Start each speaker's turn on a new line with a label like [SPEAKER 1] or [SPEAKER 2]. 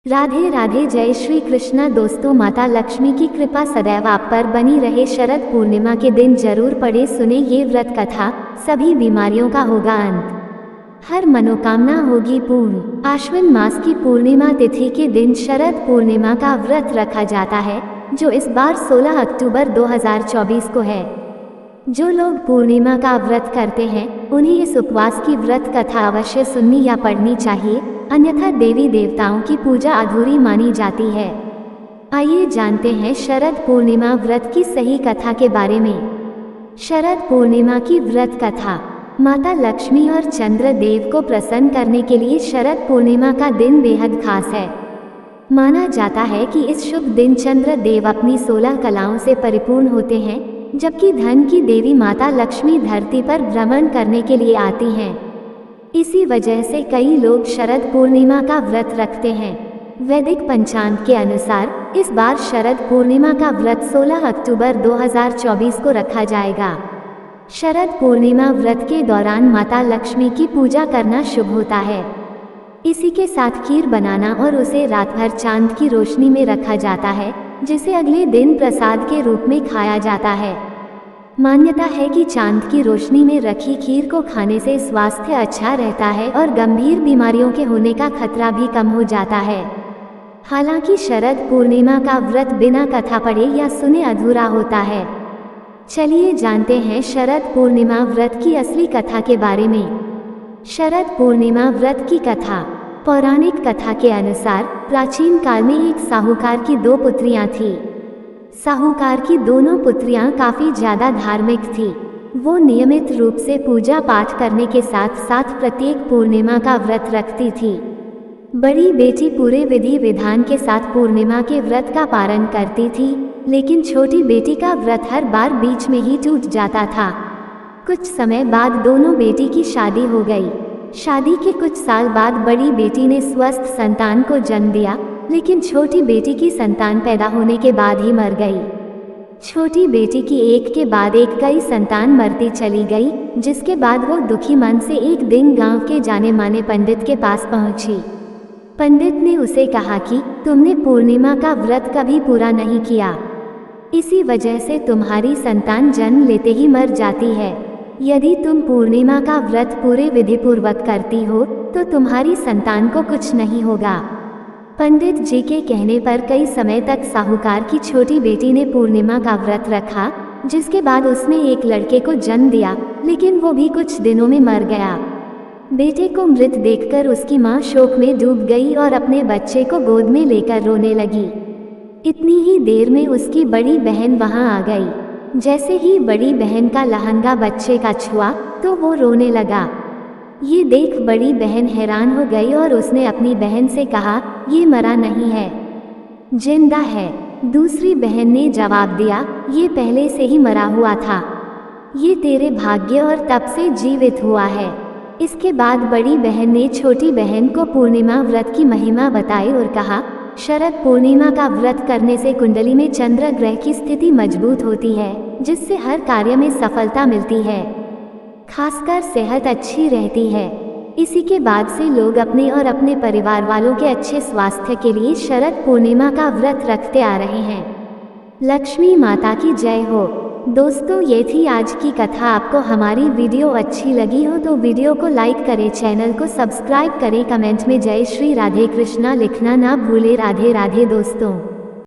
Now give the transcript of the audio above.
[SPEAKER 1] राधे राधे, जय श्री कृष्णा। दोस्तों, माता लक्ष्मी की कृपा सदैव आप पर बनी रहे। शरद पूर्णिमा के दिन जरूर पढ़े सुने ये व्रत कथा, सभी बीमारियों का होगा अंत, हर मनोकामना होगी पूर्ण। आश्विन मास की पूर्णिमा तिथि के दिन शरद पूर्णिमा का व्रत रखा जाता है, जो इस बार 16 अक्टूबर 2024 को है। जो लोग पूर्णिमा का व्रत करते हैं उन्हें इस उपवास की व्रत कथा अवश्य सुननी या पढ़नी चाहिए, अन्यथा देवी देवताओं की पूजा अधूरी मानी जाती है। आइए जानते हैं शरद पूर्णिमा व्रत की सही कथा के बारे में। शरद पूर्णिमा की व्रत कथा। माता लक्ष्मी और चंद्र देव को प्रसन्न करने के लिए शरद पूर्णिमा का दिन बेहद खास है। माना जाता है कि इस शुभ दिन चंद्र देव अपनी 16 कलाओं से परिपूर्ण होते हैं, जबकि धन की देवी माता लक्ष्मी धरती पर भ्रमण करने के लिए आती हैं। इसी वजह से कई लोग शरद पूर्णिमा का व्रत रखते हैं। वैदिक पंचांग के अनुसार इस बार शरद पूर्णिमा का व्रत 16 अक्टूबर 2024 को रखा जाएगा। शरद पूर्णिमा व्रत के दौरान माता लक्ष्मी की पूजा करना शुभ होता है। इसी के साथ खीर बनाना और उसे रात भर चांद की रोशनी में रखा जाता है, जिसे अगले दिन प्रसाद के रूप में खाया जाता है। मान्यता है कि चांद की रोशनी में रखी खीर को खाने से स्वास्थ्य अच्छा रहता है और गंभीर बीमारियों के होने का खतरा भी कम हो जाता है। हालांकि शरद पूर्णिमा का व्रत बिना कथा पढ़े या सुने अधूरा होता है। चलिए जानते हैं शरद पूर्णिमा व्रत की असली कथा के बारे में। शरद पूर्णिमा व्रत की कथा। पौराणिक कथा के अनुसार प्राचीन काल में एक साहूकार की 2 पुत्रियां थीं। साहूकार की दोनों पुत्रियां काफी ज्यादा धार्मिक थीं। वो नियमित रूप से पूजा पाठ करने के साथ साथ प्रत्येक पूर्णिमा का व्रत रखती थी। बड़ी बेटी पूरे विधि विधान के साथ पूर्णिमा के व्रत का पालन करती थी, लेकिन छोटी बेटी का व्रत हर बार बीच में ही टूट जाता था। कुछ समय बाद दोनों बेटी की शादी हो गई। शादी के कुछ साल बाद बड़ी बेटी ने स्वस्थ संतान को जन्म दिया, लेकिन छोटी बेटी की संतान पैदा होने के बाद ही मर गई। छोटी बेटी की एक के बाद एक कई संतान मरती चली गई, जिसके बाद वो दुखी मन से एक दिन गांव के जाने माने पंडित के पास पहुंची। पंडित ने उसे कहा कि तुमने पूर्णिमा का व्रत कभी पूरा नहीं किया, इसी वजह से तुम्हारी संतान जन्म लेते ही मर जाती है। यदि तुम पूर्णिमा का व्रत पूरे विधिपूर्वक करती हो तो तुम्हारी संतान को कुछ नहीं होगा। पंडित जी के कहने पर कई समय तक साहूकार की छोटी बेटी ने पूर्णिमा का व्रत रखा, जिसके बाद उसने एक लड़के को जन्म दिया, लेकिन वो भी कुछ दिनों में मर गया। बेटे को मृत देखकर उसकी मां शोक में डूब गई और अपने बच्चे को गोद में लेकर रोने लगी। इतनी ही देर में उसकी बड़ी बहन वहां आ गई। जैसे ही बड़ी बहन का लहंगा बच्चे का छुआ तो वो रोने लगा। ये देख बड़ी बहन हैरान हो गई और उसने अपनी बहन से कहा, ये मरा नहीं है, जिंदा है। दूसरी बहन ने जवाब दिया, ये पहले से ही मरा हुआ था, ये तेरे भाग्य और तप से जीवित हुआ है। इसके बाद बड़ी बहन ने छोटी बहन को पूर्णिमा व्रत की महिमा बताई और कहा, शरद पूर्णिमा का व्रत करने से कुंडली में चंद्र ग्रह की स्थिति मजबूत होती है, जिससे हर कार्य में सफलता मिलती है, खासकर सेहत अच्छी रहती है। इसी के बाद से लोग अपने और अपने परिवार वालों के अच्छे स्वास्थ्य के लिए शरद पूर्णिमा का व्रत रखते आ रहे हैं। लक्ष्मी माता की जय हो। दोस्तों, ये थी आज की कथा। आपको हमारी वीडियो अच्छी लगी हो तो वीडियो को लाइक करें, चैनल को सब्सक्राइब करें, कमेंट में जय श्री राधे कृष्णा लिखना ना भूले। राधे राधे दोस्तों।